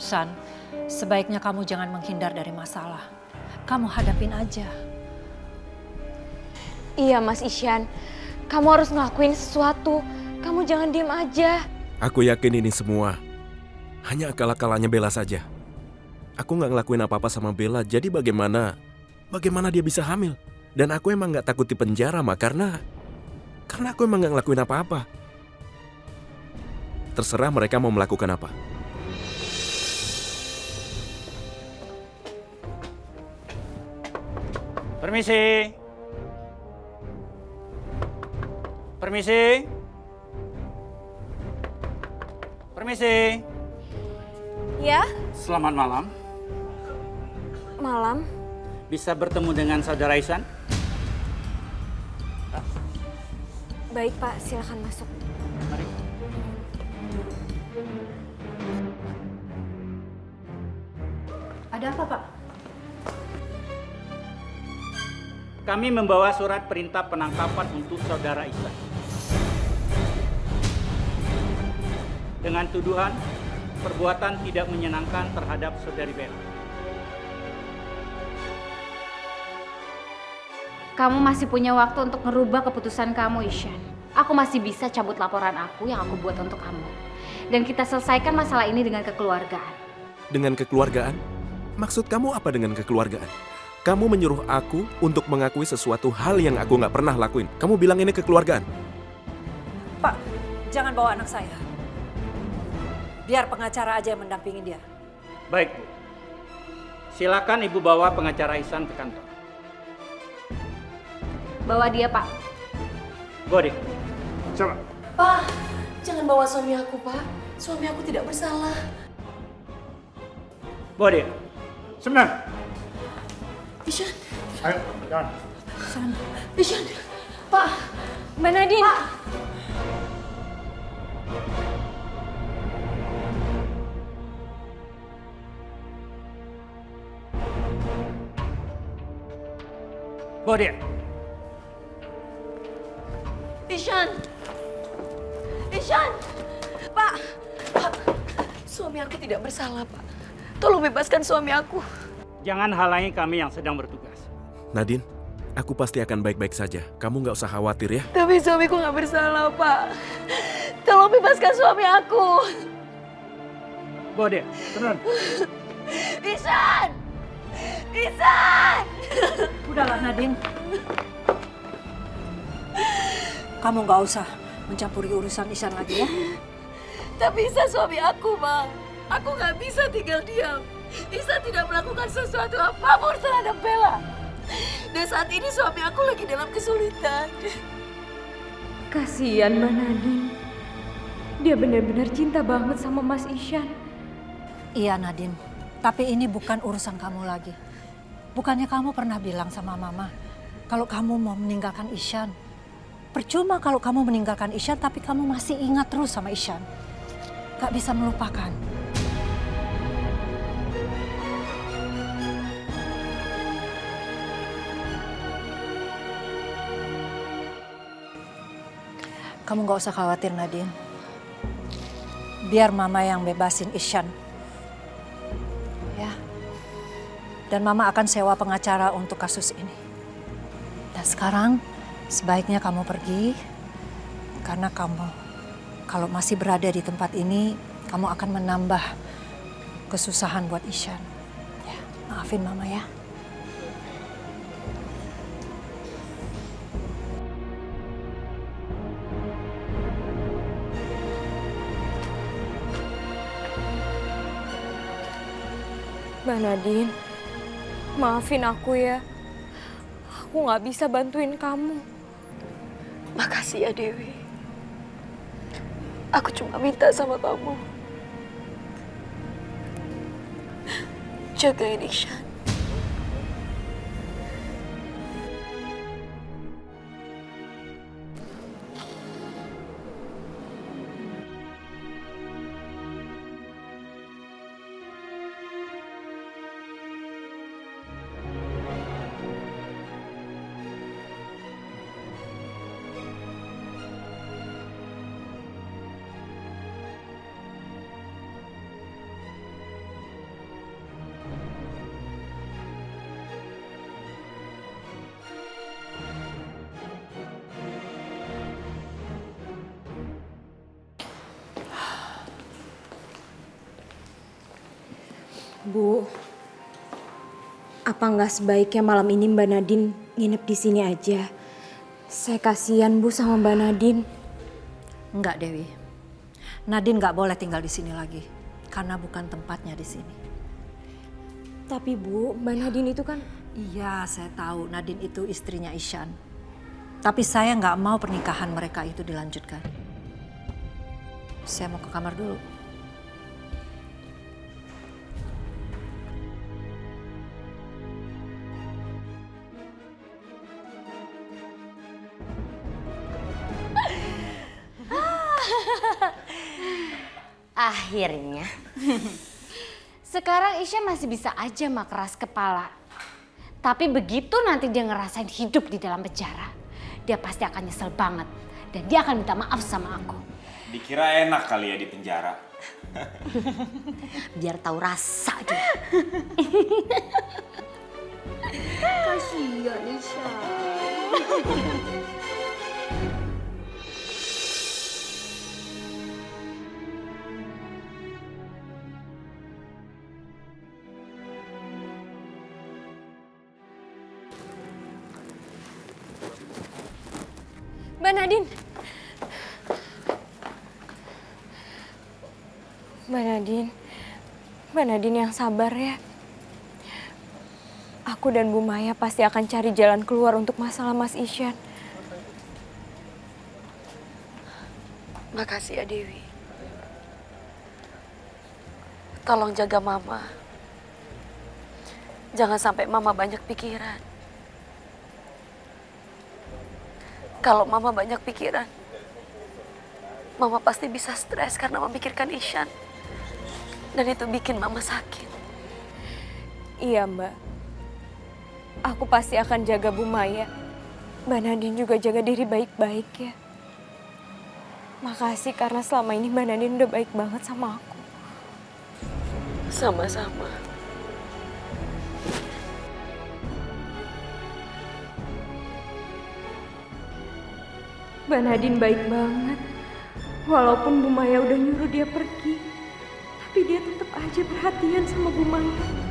keputusan, sebaiknya kamu jangan menghindar dari masalah. Kamu hadapin aja. Iya Mas Isyan, kamu harus ngelakuin sesuatu. Kamu jangan diem aja. Aku yakin ini semua hanya akal-akalannya Bella saja. Aku nggak ngelakuin apa-apa sama Bella, jadi bagaimana dia bisa hamil? Dan aku emang nggak takut di penjara, Ma, karena aku emang nggak ngelakuin apa-apa. Terserah mereka mau melakukan apa. Permisi. Permisi. Permisi. Ya, Selamat malam. malam. Bisa bertemu dengan Saudara Ihsan? Baik Pak, silakan masuk. Mari. Ada apa, Pak? Kami membawa surat perintah penangkapan untuk Saudara Ihsan. Dengan tuduhan perbuatan tidak menyenangkan terhadap Saudari Bella. Kamu masih punya waktu untuk ngerubah keputusan kamu, Isyan. Aku masih bisa cabut laporan aku yang aku buat untuk kamu. Dan kita selesaikan masalah ini dengan kekeluargaan. Dengan kekeluargaan? Maksud kamu apa dengan kekeluargaan? Kamu menyuruh aku untuk mengakui sesuatu hal yang aku nggak pernah lakuin. Kamu bilang ini kekeluargaan? Pak, jangan bawa anak saya. Biar pengacara aja yang mendampingi dia. Baik, Bu. Silakan Ibu bawa pengacara Ihsan ke kantor. Bawa dia, Pak. Bodi. Coba. Pak, jangan bawa suami aku, Pak. Suami aku tidak bersalah. Bodi. Sebentar. Isyan, Ayo, jalan. Isyan. Pak, Mbak Nadine. Pak. Bodi. Isyan. Isyan. Pak. Pak. Suami aku tidak bersalah, Pak. Tolong bebaskan suami aku. Jangan halangi kami yang sedang bertugas. Nadine, aku pasti akan baik-baik saja. Kamu nggak usah khawatir ya. Tapi suamiku nggak bersalah, Pak. Tolong bebaskan suami aku. Bodi, turun. Isyan. Isyan. Udahlah, Nadine. Kamu nggak usah mencampuri urusan Ihsan lagi ya. Tapi Ihsan suami aku, Bang. Aku nggak bisa tinggal diam. Ihsan tidak melakukan sesuatu apapun terhadap Bella. Dan saat ini suami aku lagi dalam kesulitan. Kasihan Mbak Nadine. Dia benar-benar cinta banget sama Mas Isyan. Iya, Nadine. Tapi ini bukan urusan kamu lagi. Bukannya kamu pernah bilang sama Mama kalau kamu mau meninggalkan Ihsan. Percuma kalau kamu meninggalkan Ihsan tapi kamu masih ingat terus sama Ihsan. Gak bisa melupakan. Kamu gak usah khawatir, Nadine. Biar Mama yang bebasin Ihsan. Ya. Dan Mama akan sewa pengacara untuk kasus ini. Dan sekarang sebaiknya kamu pergi. Karena kamu kalau masih berada di tempat ini, kamu akan menambah kesusahan buat Ihsan. Ya, maafin Mama ya. Mbak Nadine, maafin aku ya. Aku nggak bisa bantuin kamu. Makasih ya Dewi. Aku cuma minta sama kamu. Jagain Ihsan. Bu, apa nggak sebaiknya malam ini Mbak Nadine nginep di sini aja? Saya kasihan Bu sama Mbak Nadine. Enggak, Dewi. Nadine nggak boleh tinggal di sini lagi karena bukan tempatnya di sini. Tapi Bu, Mbak Nadine itu kan... Iya, saya tahu Nadine itu istrinya Ishan. Tapi saya nggak mau pernikahan mereka itu dilanjutkan. Saya mau ke kamar dulu. Akhirnya. Sekarang Isya masih bisa aja mak keras kepala. Tapi begitu nanti dia ngerasain hidup di dalam penjara, dia pasti akan nyesel banget. Dan dia akan minta maaf sama aku. Dikira enak kali ya di penjara. Biar tahu rasa dia. Kasihan Isya. Mbak Nadine. Mbak Nadine. Mbak Nadine yang sabar ya. Aku dan Bu Maya pasti akan cari jalan keluar untuk masalah Mas Isyan. Makasih ya Dewi. Tolong jaga Mama. Jangan sampai Mama banyak pikiran. Kalau Mama banyak pikiran, Mama pasti bisa stres karena memikirkan Ishan. Dan itu bikin Mama sakit. Iya Mbak. Aku pasti akan jaga Bu Maya. Mbak Nadine juga jaga diri baik-baik ya. Makasih karena selama ini Mbak Nadine udah baik banget sama aku. Sama-sama. Mbak Nadine baik banget. Walaupun Bu Maya udah nyuruh dia pergi, tapi dia tetap aja perhatian sama Bu Maya.